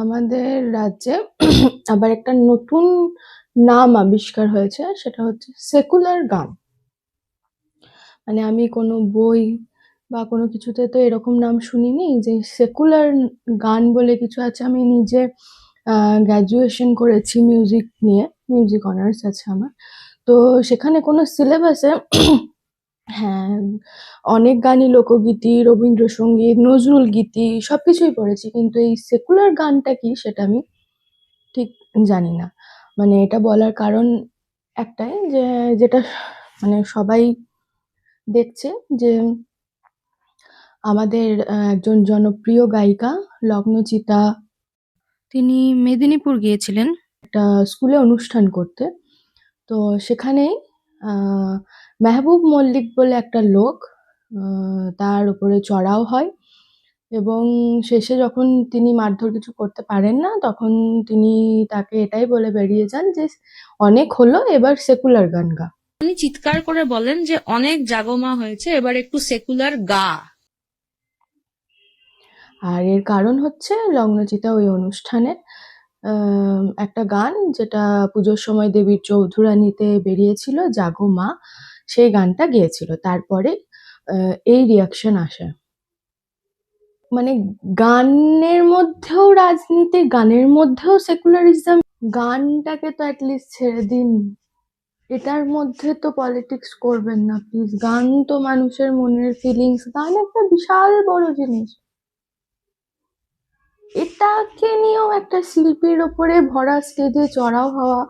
আমাদের রাজ্যে আবার একটা নতুন নাম আবিষ্কার হয়েছে, সেটা হচ্ছে সেকুলার গান। মানে আমি কোনো বই বা কোনো কিছুতে তো এরকম নাম শুনিনি যে সেকুলার গান বলে কিছু আছে। আমি নিজে গ্র্যাজুয়েশন করেছি মিউজিক নিয়ে, মিউজিক অনার্স আছে আমার। তো সেখানে কোনো সিলেবাসে হ্যাঁ, অনেক গানই লোকগীতি, রবীন্দ্রসঙ্গীত, নজরুল গীতি সবকিছুই পড়েছি, কিন্তু এই সেকুলার গানটা কি সেটা আমি ঠিক জানি না। মানে এটা বলার কারণ একটাই যে যেটা মানে সবাই দেখছে যে আমাদের একজন জনপ্রিয় গায়িকা লগ্নচিতা, তিনি মেদিনীপুর গিয়েছিলেন একটা স্কুলে অনুষ্ঠান করতে। তো সেখানেই মেহবুব মল্লিক বলে একটা লোক, তার উপরে চড়াও হয় এবং শেষে যখন তিনি মারধর কিছু করতে পারেন না, তখন তিনি তাকে এটাই বলে বেরিয়ে যান যে অনেক হলো, এবার সেকুলার গান গা। উনি চিৎকার করে বলেন যে অনেক জাগমা হয়েছে, এবার একটু সেকুলার গা। আর এর কারণ হচ্ছে লগ্নচিতা ওই অনুষ্ঠানে একটা গান যেটা পুজোর সময় দেবীর চৌধুরানীতে বেরিয়েছিল, জাগো মা, সেই গানটা গেয়েছিল। তারপরে এই রিয়াকশন আসে। মানে গানের মধ্যেও রাজনীতি, গানের মধ্যেও সেকুলারিজম। গানটাকে তো অ্যাটলিস্ট ছেড়ে দিন, এটার মধ্যে তো পলিটিক্স করবেন না প্লিজ। গান তো মানুষের মনের ফিলিংস, গান একটা বিশাল বড় জিনিস। এটাকে নিয়েও একটা শিল্পীর ওপরে ভরা স্টেজে চড়াও হওয়া,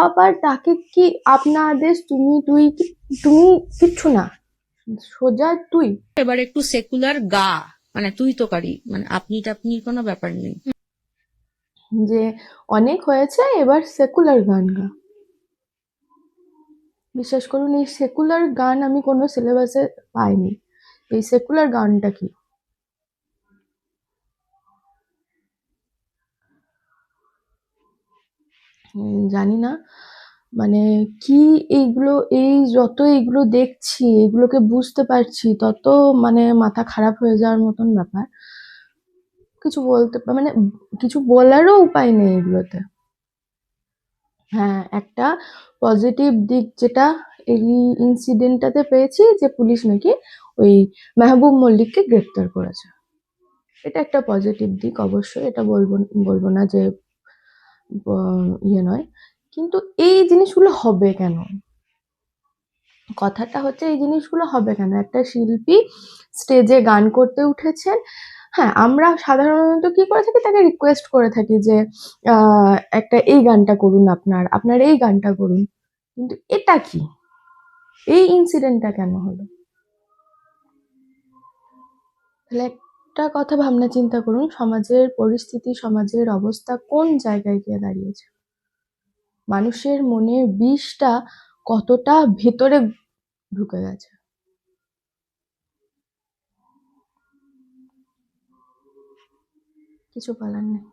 আবার তাকে কি আপনা আদেশ, তুমি তুই তুমি কিচ্ছু না, সোজা তুই। এবার একটু সেকুলার গা, মানে তুই তোকারি, মানে আপনি টাপনির কোনো ব্যাপার নেই। যে অনেক হয়েছে, এবার সেকুলার গান গা। বিশ্বাস করুন, এই সেকুলার গান আমি কোনো সিলেবাসে পাইনি। এই সেকুলার গানটা কি জানি না। মানে কি এইগুলো, এই যত এইগুলো দেখছি, এগুলোকে বুঝতে পারছি, তত মানে মাথা খারাপ হয়ে যাওয়ার মতন ব্যাপার। কিছু বলতে মানে কিছু বলারও উপায় নেই এগুলোতে। হ্যাঁ, একটা পজিটিভ দিক যেটা এই ইনসিডেন্টটাতে পেয়েছি, যে পুলিশ নাকি ওই মেহবুব মল্লিককে গ্রেপ্তার করেছে। এটা একটা পজিটিভ দিক, অবশ্যই এটা বলবো না যে ইয়ে নয়। কিন্তু এই জিনিসগুলো হবে কেন? কথাটা হচ্ছে এই জিনিসগুলো হবে কেন? একটা শিল্পী স্টেজে গান করতে উঠেছেন, হ্যাঁ আমরা সাধারণত কি করে থাকি, তাকে রিকোয়েস্ট করে থাকি যে একটা এই গানটা করুন, আপনার এই গানটা করুন। কিন্তু এটা কি, এই ইনসিডেন্টটা কেন হলো? তাহলে একটা কথা ভাবনা চিন্তা করুন, সমাজের পরিস্থিতি, সমাজের অবস্থা কোন জায়গায় গিয়ে দাঁড়িয়েছে। মানুষের মনে বিষটা কতটা ভেতরে ঢুকে গেছে। কিছু বলার নেই।